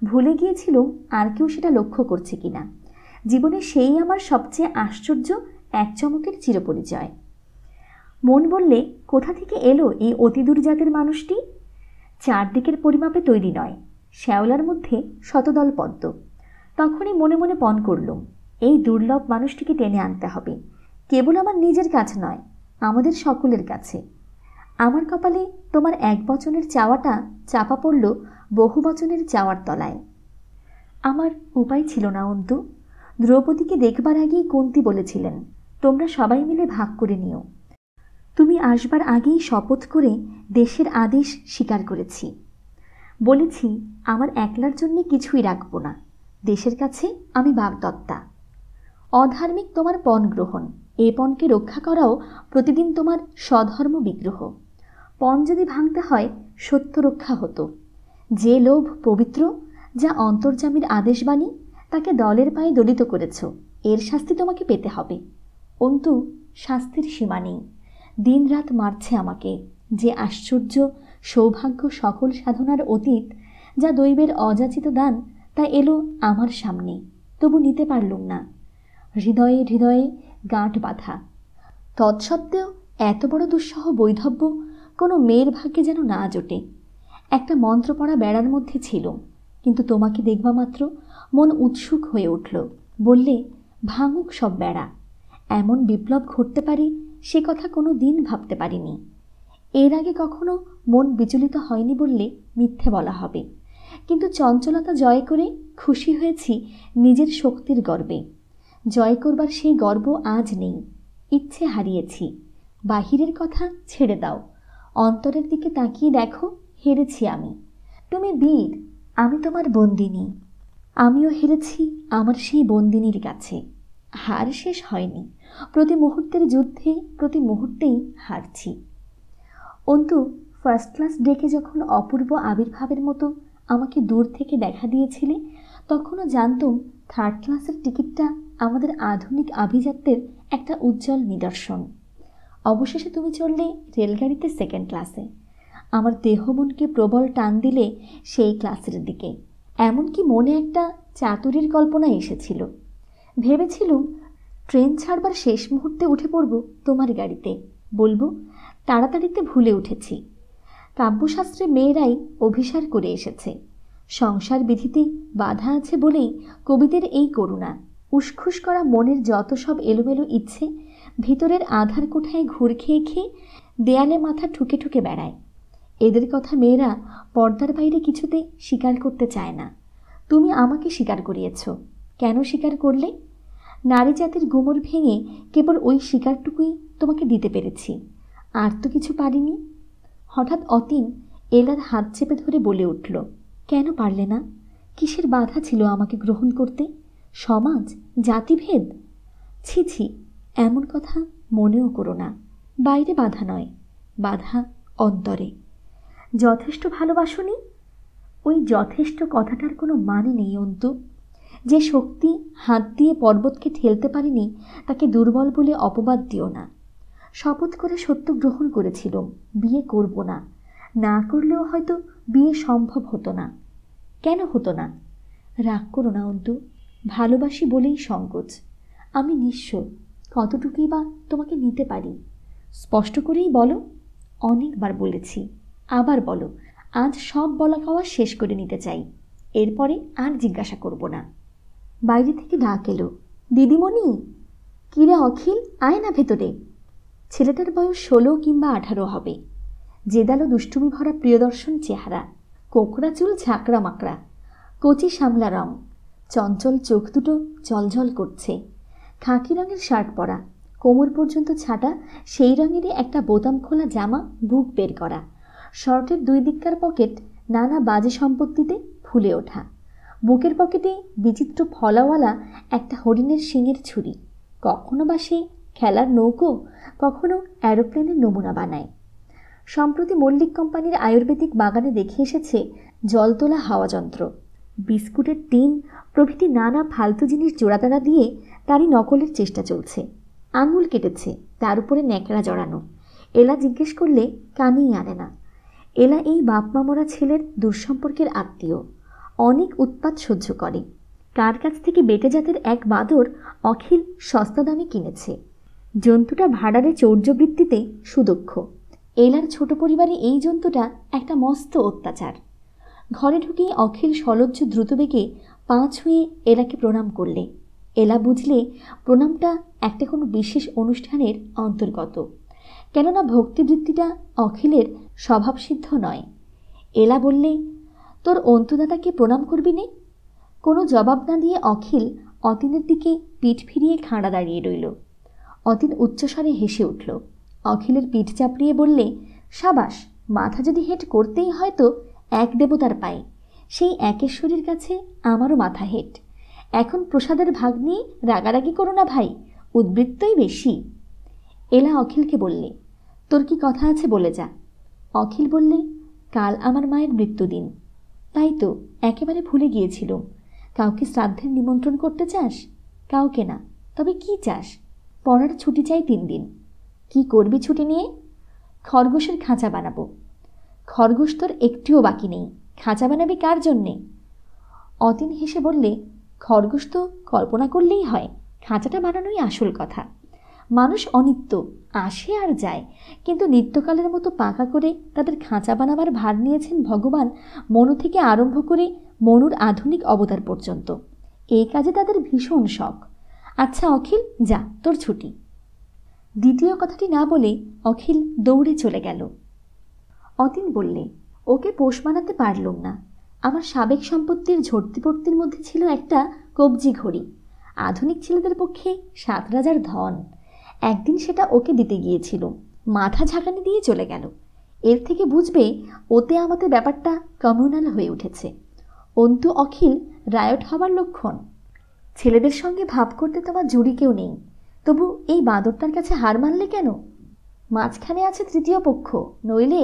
ভুলে গিয়েছিলাম আর কেউ সেটা লক্ষ্য করছে কিনা। জীবনে সেই আমার সবচেয়ে আশ্চর্য এক চমকের চিরপরিচয়। মন বললে, কোথা থেকে এলো এই অতিদূর জাতের মানুষটি? 4 দিকের পরিমাপে তৈরি নয়, শ্যাওলার মধ্যে শতদল পদ্ম। তখনই মনে মনে পণ করলুম, এই দুর্লভ মানুষটিকে টেনে আনতে হবে। কেবল আমার নিজের কাছে নয়, আমাদের সকলের কাছে। আমার কপালে তোমার 1 বচনের চাওয়াটা চাপা পড়ল বহু বচনের চাওয়ার তলায়। আমার উপায় ছিল না অন্তু। দ্রৌপদীকে দেখবার আগেই কুন্তী বলেছিলেন, তোমরা সবাই মিলে ভাগ করে নিও। তুমি আসবার আগেই শপথ করে দেশের আদেশ স্বীকার করেছি। বলেছি, আমার একলার জন্যে কিছুই রাখব না। দেশের কাছে আমি বাগদত্তা। অধার্মিক তোমার পণ গ্রহণ, এ পণকে রক্ষা করাও প্রতিদিন তোমার স্বধর্ম বিগ্রহ। পণ যদি ভাঙতে হয় সত্য রক্ষা হতো। যে লোভ পবিত্র, যা অন্তর্যামীর আদেশবাণী, তাকে দলের পায়ে দলিত করেছ, এর শাস্তি তোমাকে পেতে হবে। অন্তু, শাস্তির সীমা নেই। দিন রাত মারছে আমাকে। যে আশ্চর্য সৌভাগ্য সকল সাধনার অতীত, যা দৈবের অযাচিত দান, তা এলো আমার সামনে, তবু নিতে পারলুম না। হৃদয়ে হৃদয়ে গাঁট বাঁধা। তৎসত্ত্বেও এত বড় দুঃসহ বৈধব্য কোনো মেয়ের ভাগ্যে যেন না জোটে। একটা মন্ত্র পড়া বেড়ার মধ্যে ছিল, কিন্তু তোমাকে দেখবা মাত্র মন উৎসুক হয়ে উঠল। বললে, ভাঙুক সব বেড়া। এমন বিপ্লব ঘটতে পারে সে কথা কোনো দিন ভাবতে পারিনি। এর আগে কখনো মন বিচলিত হয়নি বললে মিথ্যে বলা হবে, কিন্তু চঞ্চলতা জয় করে খুশি হয়েছি নিজের শক্তির গর্বে। জয় করবার সেই গর্ব আজ নেই, ইচ্ছে হারিয়েছি। বাহিরের কথা ছেড়ে দাও, অন্তরের দিকে তাকিয়ে দেখো, হেরেছি আমি। তুমি বীর, আমি তোমার বন্দিনী। আমিও হেরেছি আমার সেই বন্দিনীর কাছে। হার শেষ হয়নি, প্রতি মুহূর্তের যুদ্ধে প্রতি মুহূর্তেই হারছি। অন্তু, ফার্স্ট ক্লাস ডেকে যখন অপূর্ব আবির্ভাবের মতো আমাকে দূর থেকে দেখা দিয়েছিলে, তখনও জানতুম থার্ড ক্লাসের টিকিটটা আমাদের আধুনিক আভিজাত্যের একটা উজ্জ্বল নিদর্শন। অবশেষে তুমি চললে রেলগাড়িতে সেকেন্ড ক্লাসে। আমার দেহ মনকে প্রবল টান দিলে সেই ক্লাসের দিকে। এমনকি মনে একটা চাতুরীর কল্পনা এসেছিল। ভেবেছিলুম ট্রেন ছাড়বার শেষ মুহূর্তে উঠে পড়ব তোমার গাড়িতে, বলবো তাড়াতাড়িতে ভুলে উঠেছি। কাব্যশাস্ত্রে মেয়েরাই অভিসার করে এসেছে, সংসার বিধিতে বাধা আছে বলেই কবিদের এই করুণা। উসখুস করা মনের যত সব এলোমেলো ইচ্ছে ভিতরের আধার কোঠায় ঘুর খেয়ে খেয়ে দেয়ালে মাথা ঠুকে ঠুকে বেড়ায়। এদের কথা মেয়েরা পর্দার বাইরে কিছুতে স্বীকার করতে চায় না। তুমি আমাকে স্বীকার করিয়েছ। কেন স্বীকার করলে? নারী জাতির গুমর ভেঙে কেবল ওই স্বীকারটুকুই তোমাকে দিতে পেরেছি, আর তো কিছু পারিনি। হঠাৎ অতীন এলার হাত চেপে ধরে বলে উঠল, কেন পারলে না? কিসের বাধা ছিল আমাকে গ্রহণ করতে? সমাজ, জাতিভেদ? ছি ছি, এমন কথা মনেও করো না। বাইরে বাধা নয়, বাধা অন্তরে। যথেষ্ট ভালোবাসনি? ওই যথেষ্ট কথাটার কোনো মানে নেই অন্তু। যে শক্তি হাত দিয়ে পর্বতকে ঠেলতে পারিনি, তাকে দুর্বল বলে অপবাদ দিও না। শপথ করে সত্য গ্রহণ করেছিলাম, বিয়ে করব না। না করলেও হয়তো বিয়ে সম্ভব হতো না। কেন হতো না? রাগ করো না অন্তু, ভালোবাসি বলেই সংকোচ। আমি নিঃস্ব, কতটুকুই বা তোমাকে নিতে পারি? স্পষ্ট করেই বলো। অনেকবার বলেছি, আবার বলো। আজ সব বলা খাওয়া শেষ করে নিতে চাই, এরপরে আর জিজ্ঞাসা করব না। বাইরে থেকে ডাক এলো, দিদিমণি। কিরে অখিল, আয় না ভেতরে। ছেলেটার বয়স 16 কিংবা 18 হবে। জেদালো দুষ্টুমি ভরা প্রিয়দর্শন চেহারা, কোকড়া চুল ঝাঁকড়া মাকড়া, কচি সামলা রং, চঞ্চল চোখ দুটো জলজল করছে। খাকি রঙের শার্ট পরা, কোমর পর্যন্ত ছাটা সেই রঙেরই একটা বোতাম খোলা জামা, বুক বের করা। শর্টের দুই দিককার পকেট নানা বাজে সম্পত্তিতে ফুলে ওঠা। বুকের পকেটে বিচিত্র ফলাওয়ালা একটা হরিণের শিঙের ছুরি। কখনো বা সে খেলার নৌকো, কখনো অ্যারোপ্লেনের নমুনা বানায়। সম্প্রতি মল্লিক কোম্পানির আয়ুর্বেদিক বাগানে দেখে এসেছে জলতোলা হাওয়া যন্ত্র, বিস্কুটের টিন প্রভৃতি নানা ফালতু জিনিস জোড়াতাড়া দিয়ে তারই নকলের চেষ্টা চলছে। আঙুল কেটেছে, তার উপরে ন্যাকড়া জড়ানো। এলা জিজ্ঞেস করলে কানেই আনে না। এলা এই বাপমা মরা ছেলের দুঃসম্পর্কের আত্মীয়, অনেক উৎপাত সহ্য করে। কার কাছ থেকে বেটে জাতের এক বাদর অখিল সস্তা দামে কিনেছে। জন্তুটা ভাড়ারে চৌর্যবৃত্তিতে সুদক্ষ। এলার ছোট পরিবারে এই জন্তুটা একটা মস্ত অত্যাচার। ঘরে ঢুকেই অখিল সলজ্জ দ্রুতবেগে পা ছুঁয়ে এলাকে প্রণাম করলে। এলা বুঝলে প্রণামটা একটা কোনো বিশেষ অনুষ্ঠানের অন্তর্গত, কেননা ভক্তিবৃত্তিটা অখিলের স্বভাবসিদ্ধ নয়। এলা বললে, তোর অন্তুদাদাকে প্রণাম করবি নে? কোনো জবাব না দিয়ে অখিল অতীনের দিকে পিঠ ফিরিয়ে খাঁড়া দাঁড়িয়ে রইল। অতীন উচ্চস্বরে হেসে উঠল। অখিলের পিঠ চাপড়িয়ে বললে, সাবাস, মাথা যদি হেঁট করতেই হয় তো এক দেবতার পায়ে, সেই একেশ্বরীর কাছে আমারও মাথা হেঁট। এখন প্রসাদের ভাগ নিয়ে রাগারাগি করো না ভাই, উদ্বৃত্তই বেশি। এলা অখিলকে বললে, তোর কি কথা আছে বলে যা। অখিল বললে, কাল আমার মায়ের মৃত্যুদিন। তাই তো, একেবারে ভুলে গিয়েছিলুম। কাউকে শ্রাদ্ধের নিমন্ত্রণ করতে চাস? কাউকে না, তবে কি চাস? পড়ার ছুটি চাই 3 দিন। কি করবি ছুটি নিয়ে? খরগোশের খাঁচা বানাবো। খরগোশ তোর একটিও বাকি নেই, খাঁচা বানাবি কার জন্যে? অতীন হেসে বললে, খরগোশ তো কল্পনা করলেই হয়, খাঁচাটা বানানোই আসল কথা। মানুষ অনিত্য, আসে আর যায়, কিন্তু নিত্যকালের মতো পাকা করে তাদের খাঁচা বানাবার ভার নিয়েছেন ভগবান মনু থেকে আরম্ভ করে মনুর আধুনিক অবতার পর্যন্ত। এই কাজে তাদের ভীষণ শখ। আচ্ছা অখিল, যা, তোর ছুটি। দ্বিতীয় কথাটি না বলে অখিল দৌড়ে চলে গেল। অতীন বললে, ওকে পোষ মানাতে পারলুম না। আমার সাবেক সম্পত্তির ঝর্তিপর্তির মধ্যে ছিল একটা কবজি ঘড়ি, আধুনিক ছেলেদের পক্ষে 7 রাজার ধন। একদিন সেটা ওকে দিতে গিয়েছিল, মাথা ঝাঁকানি দিয়ে চলে গেল। এর থেকে বুঝবে ওতে আমাদের ব্যাপারটা কমিউনাল হয়ে উঠেছে। অন্তু অখিল রায়ট হবার লক্ষণ। ছেলেদের সঙ্গে ভাব করতে তোমার জুড়ি কেউ নেই, তবু এই বাঁদরটার কাছে হার মানলে কেন? মাঝখানে আছে তৃতীয় পক্ষ, নইলে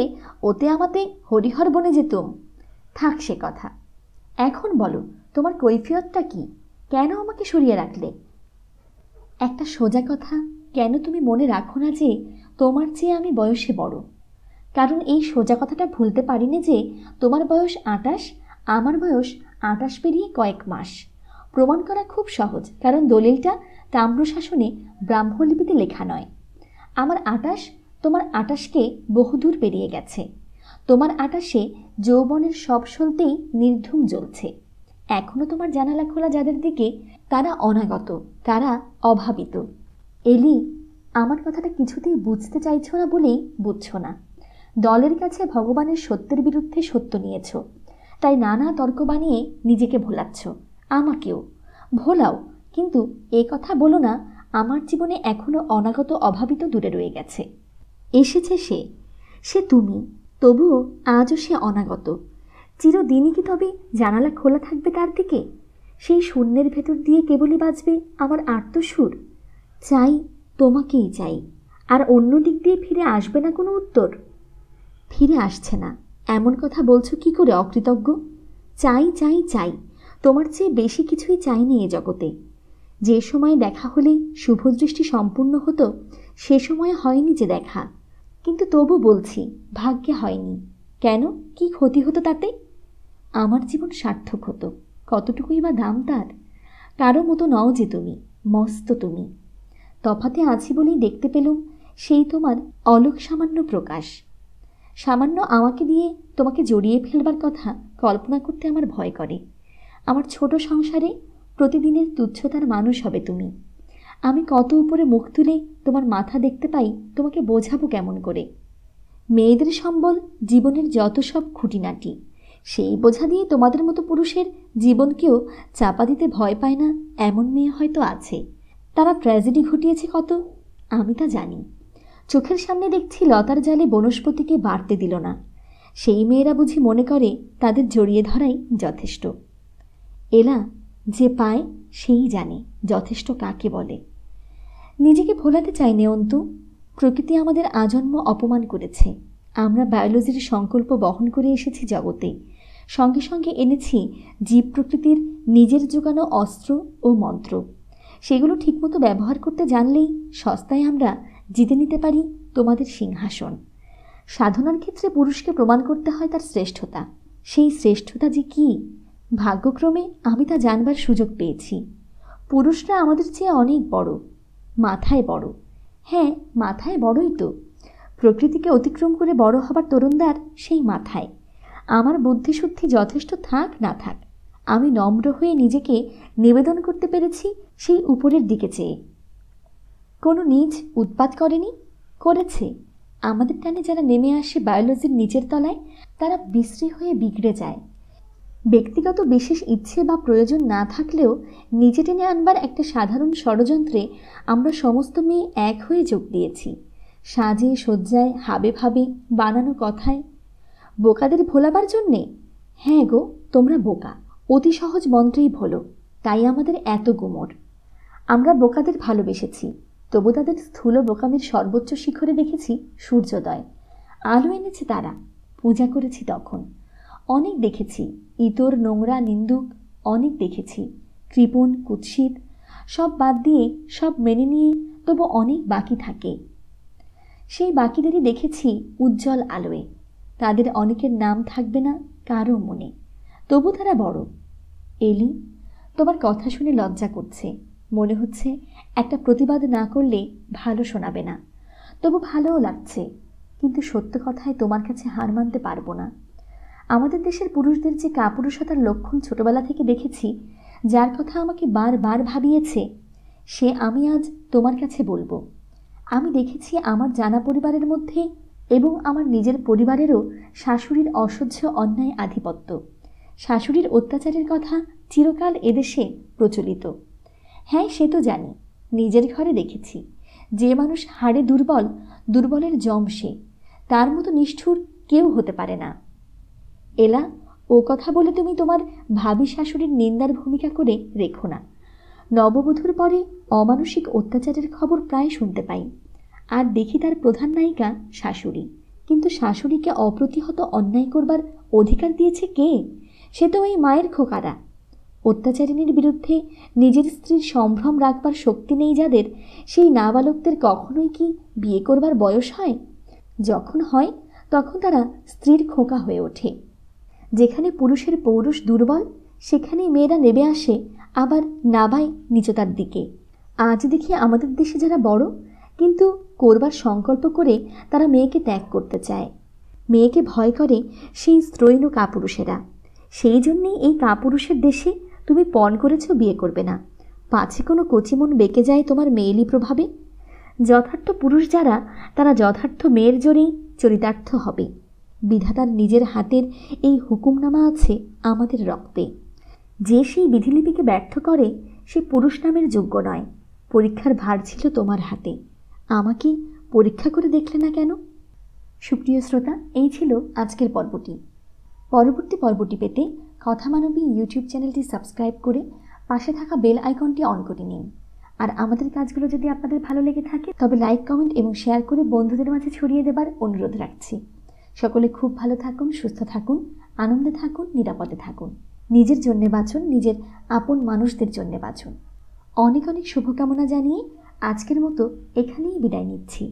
ওতে আমাতে হরিহর বনে যেতুম। থাক সে কথা। এখন বলো, তোমার কৈফিয়তটা কি? কেন আমাকে সরিয়ে রাখলে? একটা সোজা কথা, কেন তুমি মনে রাখো না যে তোমার চেয়ে আমি বয়সে বড়? কারণ এই সোজা কথাটা ভুলতে পারি না যে তোমার বয়স 28, আমার বয়স 28 পেরিয়ে কয়েক মাস। প্রমাণ করা খুব সহজ, কারণ দলিলটা তাম্রশাসনে ব্রাহ্মলিপিতে লেখা নয়। আমার 28 তোমার 28কে বহুদূর পেরিয়ে গেছে। তোমার 28-এ যৌবনের সব সলতেই নির্ধুম জ্বলছে। এখনো তোমার জানালা খোলা যাদের দিকে, তারা অনাগত, তারা অভাবিত। এলি, আমার কথাটা কিছুতেই বুঝতে চাইছ না বলেই বুঝছ না। দলের কাছে ভগবানের সত্যের বিরুদ্ধে সত্য নিয়েছ, তাই নানা তর্ক বানিয়ে নিজেকে ভোলাচ্ছ। আমাকেও ভোলাও, কিন্তু এ কথা বলো না আমার জীবনে এখনো অনাগত অভাবিত দূরে রয়ে গেছে। এসেছে সে তুমি, তবুও আজও সে অনাগত। চিরদিনই কি তবে জানালা খোলা থাকবে তার দিকে? সেই শূন্যের ভেতর দিয়ে কেবলই বাজবে আমার আর্তসুর, চাই, তোমাকেই চাই। আর অন্য দিক দিয়ে ফিরে আসবে না কোনো উত্তর? ফিরে আসছে না, এমন কথা বলছো কি করে অকৃতজ্ঞ? চাই চাই চাই, তোমার চেয়ে বেশি কিছুই চাইনি এ জগতে। যে সময় দেখা হলে শুভদৃষ্টি সম্পূর্ণ হতো, সে সময় হয়নি যে দেখা। কিন্তু তবু বলছি, ভাগ্যে হয়নি। কেন, কি ক্ষতি হতো তাতে? আমার জীবন সার্থক হতো, কতটুকুই বা দাম তার। কারো মতো নও যে তুমি, মস্ত তুমি। তফাতে আছি বলেই দেখতে পেলুম সেই তোমার অলোক সামান্য প্রকাশ। সামান্য আমাকে দিয়ে তোমাকে জড়িয়ে ফেলবার কথা কল্পনা করতে আমার ভয় করে। আমার ছোট সংসারে প্রতিদিনের তুচ্ছতার মানুষ হবে তুমি। আমি কত উপরে মুখ তুলে তোমার মাথা দেখতে পাই, তোমাকে বোঝাবো কেমন করে? মেয়েদের সম্বল জীবনের যত সব খুঁটিনাটি, সেই বোঝা দিয়ে তোমাদের মতো পুরুষের জীবনকেও চাপা দিতে ভয় পায় না এমন মেয়ে হয়তো আছে। তারা ট্র্যাজেডি ঘটিয়েছে কত, আমি তা জানি। চোখের সামনে দেখছি লতার জালে বনস্পতিকে বাড়তে দিল না। সেই মেয়েরা বুঝি মনে করে তাদের জড়িয়ে ধরাই যথেষ্ট। এলা, যে পায় সেই জানে যথেষ্ট কাকে বলে। নিজেকে ভোলাতে চাই নে অন্তু। প্রকৃতি আমাদের আজন্ম অপমান করেছে। আমরা বায়োলজির সংকল্প বহন করে এসেছি জগতে, সঙ্গে সঙ্গে এনেছি জীব প্রকৃতির নিজের যোগানো অস্ত্র ও মন্ত্র। সেগুলো ঠিকমতো ব্যবহার করতে জানলেই সস্তায় আমরা জিতে নিতে পারি তোমাদের সিংহাসন। সাধনার ক্ষেত্রে পুরুষকে প্রমাণ করতে হয় তার শ্রেষ্ঠতা। সেই শ্রেষ্ঠতা যে কী, ভাগ্যক্রমে আমি তা জানবার সুযোগ পেয়েছি। পুরুষরা আমাদের চেয়ে অনেক বড়, মাথায় বড়। হ্যাঁ, মাথায় বড়ই তো। প্রকৃতিকে অতিক্রম করে বড় হবার তরুণদার সেই মাথায়। আমার বুদ্ধিশুদ্ধি যথেষ্ট থাক না থাক, আমি নম্র হয়ে নিজেকে নিবেদন করতে পেরেছি সেই উপরের দিকে চেয়ে। কোনো নিজ উৎপাত করেনি? করেছে। আমাদের টানে যারা নেমে আসে বায়োলজির নিচের তলায়, তারা বিশ্রী হয়ে বিগড়ে যায়। ব্যক্তিগত বিশেষ ইচ্ছে বা প্রয়োজন না থাকলেও নিজে টেনে আনবার একটা সাধারণ ষড়যন্ত্রে আমরা সমস্ত মেয়ে এক হয়ে যোগ দিয়েছি। সাজে সজ্জায়, হাবে ভাবে, বানানো কথায়। বোকাদের ভোলাবার জন্যে? হ্যাঁ গো, তোমরা বোকা। অতি সহজ মন্ত্রেই ভোলো। তাই আমাদের এত গুমর। আমরা বোকাদের ভালোবেসেছি, তবু তাদের স্থূল বোকামির সর্বোচ্চ শিখরে দেখেছি সূর্যোদয়। আলো এনেছে তারা, পূজা করেছি তখন। অনেক দেখেছি ইতর, নোংরা, নিন্দুক, অনেক দেখেছি কৃপণ, কুৎসিত। সব বাদ দিয়ে, সব মেনে নিয়ে তবু অনেক বাকি থাকে। সেই বাকিদেরই দেখেছি উজ্জ্বল আলোয়। তাদের অনেকের নাম থাকবে না কারো মনে, তবু তারা বড়। এলি, তোমার কথা শুনে লজ্জা করছে। মনে হচ্ছে একটা প্রতিবাদ না করলে ভালো শোনাবে না, তবু ভালোও লাগছে। কিন্তু সত্য কথায় তোমার কাছে হার মানতে পারবো না। আমাদের দেশের পুরুষদের যে কাপুরুষতার লক্ষণ ছোটবেলা থেকে দেখেছি, যার কথা আমাকে বারবার ভাবিয়েছে, সে আমি আজ তোমার কাছে বলবো। আমি দেখেছি আমার জানা পরিবারের মধ্যে এবং আমার নিজের পরিবারেরও শাশুড়ির অসহ্য অন্যায় আধিপত্য। শাশুড়ির অত্যাচারের কথা চিরকাল এদেশে প্রচলিত। হ্যাঁ, সে তো জানি, নিজের ঘরে দেখেছি। যে মানুষ হাড়ে দুর্বল, দুর্বলের জম সে, তার মতো নিষ্ঠুর কেউ হতে পারে না। এলা, ও কথা বলে তুমি তোমার ভাবি শাশুড়ির নিন্দার ভূমিকা করে রেখো না। নববধূর পরে অমানসিক অত্যাচারের খবর প্রায় শুনতে পাই, আর দেখি তার প্রধান নায়িকা শাশুড়ি। কিন্তু শাশুড়িকে অপ্রতিহত অন্যায় করবার অধিকার দিয়েছে কে? সে তো ওই মায়ের খোকারা। অত্যাচারিণীর বিরুদ্ধে নিজের স্ত্রীর সম্ভ্রম রাখবার শক্তি নেই যাদের, সেই নাবালকদের কখনোই কি বিয়ে করবার বয়স হয়? যখন হয় তখন তারা স্ত্রীর খোকা হয়ে ওঠে। যেখানে পুরুষের পৌরুষ দুর্বল, সেখানেই মেয়েরা নেমে আসে আবার নাবায় নিচতার দিকে। আজ দেখি আমাদের দেশে যারা বড়, কিন্তু করবার সংকল্প করে তারা মেয়েকে ত্যাগ করতে চায়। মেয়েকে ভয় করে সেই স্ত্রৈণ কাপুরুষেরা। সেই জন্যেই এই কাপুরুষের দেশে তুমি পণ করেছ বিয়ে করবে না, পাছে কোনো কচিমন বেঁকে যায় তোমার মেয়েলি প্রভাবে। যথার্থ পুরুষ যারা, তারা যথার্থ মেয়ের জোরেই চরিতার্থ হবে। বিধাতার নিজের হাতের এই হুকুমনামা আছে আমাদের রক্তে। যে সেই বিধিলিপিকে ব্যর্থ করে, সে পুরুষ নামের যোগ্য নয়। পরীক্ষার ভার ছিল তোমার হাতে, আমাকে পরীক্ষা করে দেখলে না কেন? সুপ্রিয় শ্রোতা, এই ছিল আজকের পর্বটি। পরবর্তী পর্বটি পেতে কথা মানবী ইউটিউব চ্যানেলটি সাবস্ক্রাইব করে পাশে থাকা বেল আইকনটি অন করে নিন। আর আমাদের কাজগুলো যদি আপনাদের ভালো লেগে থাকে, তবে লাইক, কমেন্ট এবং শেয়ার করে বন্ধুদের মাঝে ছড়িয়ে দেবার অনুরোধ রাখছি। সকলে খুব ভালো থাকুন, সুস্থ থাকুন, আনন্দে থাকুন, নিরাপদে থাকুন। নিজের জন্যে বাঁচুন, নিজের আপন মানুষদের জন্যে বাঁচুন। অনেক অনেক শুভকামনা জানিয়ে আজকের মতো এখানেই বিদায় নিচ্ছি।